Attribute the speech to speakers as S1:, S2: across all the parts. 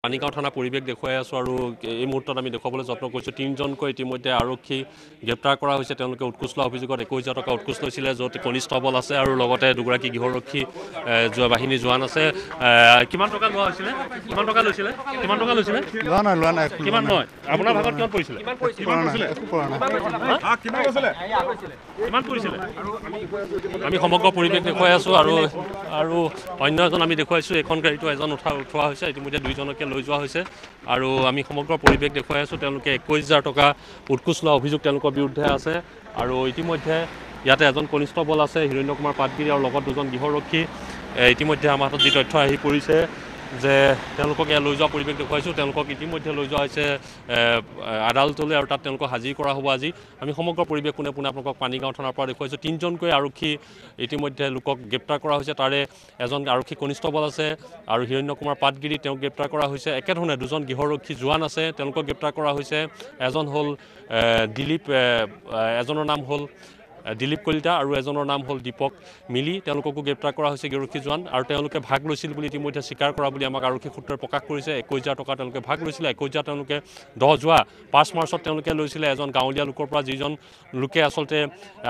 S1: পানীগাঁও থানা পৰিৱেশ দেখুৱাই আছোঁ আৰু এই মুহূৰ্তত আমি দেখুৱাবলৈ যত্ন কৰিছোঁ 3জনকৈ ইতিমধ্যে আৰক্ষী গ্ৰেপ্তাৰ কৰা হৈছে তেওঁলোকে উৎকোচ লোৱা অভিযোগত 21,000 টকা উৎকোচ লৈছিলে য'ত কনিষ্টবল আছে আৰু লগতে দুগৰাকী গৃহৰক্ষী বাহিনী জোৱান আছে কিমান টকা লোৱা হৈছিলে কিমান টকা লৈছিলে
S2: লোৱা নাই
S1: কিমান নহয় আপোনাৰ ভাগত কিমান পৰিছিলে কিমান পৰিছিলে আমি সমগ্ৰ পৰিৱেশ দেখুৱাই আছোঁ আৰু অন্য এজন আমি দেখুৱাইছোঁ এখন গাড়ীটো এজন উঠোৱা হৈছে ইতিমধ্যে 2জনকে লৈ যোৱা হৈছে আৰু আমি সমগ্ৰ পৰিৱেশ দেখুৱাই আছোঁ তেওঁলোকে 21,000 টকা উৎকোচ লোৱা অভিযোগ তেওঁলোকৰ বিৰুদ্ধে আছে আৰু ইতিমধ্যে ইয়াতে এজন কনিষ্টবল আছে হিৰণ্য কুমাৰ পাটগিৰি আৰু লগত 2জন গৃহৰক্ষী ইতিমধ্যে আমাৰ হাতত যি তথ্য আহি পৰিছে যে তেওঁলোকক লৈ যোৱা পৰিৱেশ দেখুৱাইছোঁ তেওঁলোকক ইতিমধ্যে লৈ যোৱা হৈছে আদালতলৈ আৰু তাত তেওঁলোকক হাজিৰ কৰা হ'ব আজি আমি সমগ্ৰ পৰিৱেশ পোনে আপোনালোকক পানীগাঁও থানাৰ পৰা দেখুৱাইছোঁ 3জনকৈ আৰক্ষী ইতিমধ্যে লোকক গ্ৰেপ্তাৰ কৰা হৈছে তাৰে এজন আৰক্ষী কনিষ্টবল আছে আৰু হিৰণ্য কুমাৰ পাটগিৰি তেওঁক গ্ৰেপ্তাৰ কৰা হৈছে একেধৰণে 2জন গৃহৰক্ষী জোৱান আছে তেওঁলোকক গ্ৰেপ্তাৰ কৰা হৈছে এজন হ'ল দিলীপ এজনৰ নাম হ'ল দিলীপ কলিতা আৰু এজনৰ নাম হ'ল দীপক মিলি তেওঁলোককো গ্ৰেপ্তাৰ কৰা হৈছে গৃহৰক্ষী জোৱান আৰু তেওঁলোকে ভাগ লৈছিল বুলি ইতিমধ্যে স্বীকাৰ কৰা বুলি আমাক আৰক্ষী সূত্ৰই প্ৰকাশ কৰিছে 21,000 টকা তেওঁলোকে ভাগ লৈছিলে 21,000 তেওঁলোকে 5 মাৰ্চত তেওঁলোকে লৈছিলে এজন গাঁৱলীয়া লোকৰ পৰা যিজন লোকে আচলতে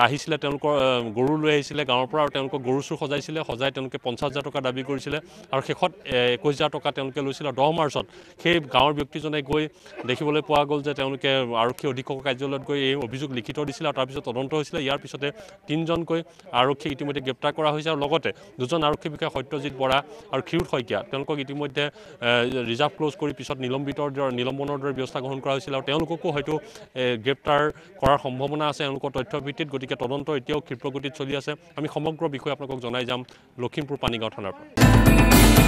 S1: আহিছিলে তেওঁলোকৰ গৰু লৈ আহিছিলে গাঁৱৰ পৰা আৰু তেওঁলোকক গৰু চুৰ সজাই তেওঁলোকে 50,000 টকা দাবী কৰিছিলে আৰু শেষত 21,000 টকা তেওঁলোকে লৈছিলে 10 মাৰ্চত সেই গাঁৱৰ ব্যক্তিজনে গৈ দেখিবলৈ পোৱা গ'ল যে তেওঁলোকে আৰক্ষী অধীক্ষকৰ কাৰ্যালয়ত গৈ এই অভিযোগ লিখিত দিছিলে আৰু তাৰপিছত তদন্ত হৈছিলে ইয়াৰ পিছতে 3জনকৈ আৰক্ষীক ইতিমধ্যে গ্ৰেপ্তাৰ কৰা হৈছে আৰু লগতে 2জন আৰক্ষী বিষয়া সত্যজিৎ বৰা আৰু ক্ষীৰোদ শইকীয়া তেওঁলোকক ইতিমধ্যে ৰিজাৰ্ভ ক্ল'জ কৰি পিছত নিলম্বনৰ দৰে ব্যৱস্থা গ্ৰহণ কৰা হৈছিল আৰু তেওঁলোককো হয়তো গ্ৰেপ্তাৰ কৰাৰ সম্ভাৱনা আছে তেওঁলোকৰ তথ্যৰ ভিত্তিত গতিকে তদন্ত এতিয়াও ক্ষিপ্ৰগতিত চলি আছে আমি সমগ্ৰ বিষয়ে আপোনালোকক জনাই যাম লখিমপুৰ পানীগাঁও থানাৰ পৰা